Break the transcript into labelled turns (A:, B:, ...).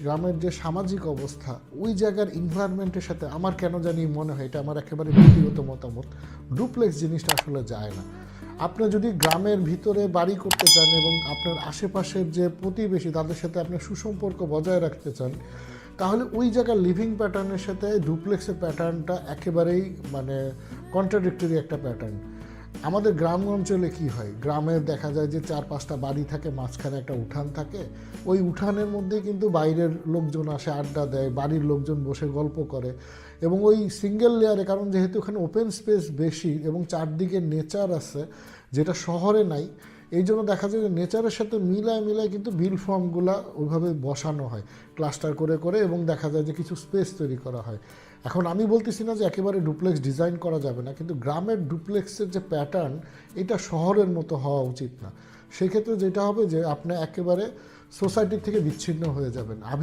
A: গ্রামের যে সামাজিক অবস্থা ওই জায়গার এনভায়রনমেন্টের সাথে আমার কেন জানি মনে হয়, এটা আমার একেবারে ব্যক্তিগত মতামত, ডুপ্লেক্স জিনিসটা আসলে যায় না। আপনি যদি গ্রামের ভিতরে বাড়ি করতে চান এবং আপনার আশেপাশের যে প্রতিবেশী তাদের সাথে আপনি সুসম্পর্ক বজায় রাখতে চান, তাহলে ওই জায়গার লিভিং প্যাটার্নের সাথে ডুপ্লেক্সের প্যাটার্নটা একেবারেই মানে কন্ট্রাডিক্টরি একটা প্যাটার্ন। আমাদের গ্রাম অঞ্চলে কি হয়, গ্রামে দেখা যায় যে 4-5টা বাড়ি থাকে, মাঝখানে একটা উঠান থাকে, ওই উঠানের মধ্যে কিন্তু বাইরের লোকজন আসে, আড্ডা দেয়, বাড়ির লোকজন বসে গল্প করে। এবং ওই সিঙ্গেল লেয়ারে, কারণ যেহেতু ওখানে ওপেন স্পেস বেশি এবং চারদিকে নেচার আছে যেটা শহরে নাই, এই জন্য দেখা যায় যে নেচারের সাথে মিলায় কিন্তু বিল ফর্মগুলা ওইভাবে বসানো হয় ক্লাস্টার করে করে, এবং দেখা যায় যে কিছু স্পেস তৈরি করা হয়। এখন আমি বলতেছি না যে একেবারে ডুপ্লেক্স ডিজাইন করা যাবে না, কিন্তু গ্রামের ডুপ্লেক্সের যে প্যাটার্ন এটা শহরের মতো হওয়া উচিত না। সেক্ষেত্রে যেটা হবে যে আপনি একেবারে সোসাইটির থেকে বিচ্ছিন্ন হয়ে যাবেন।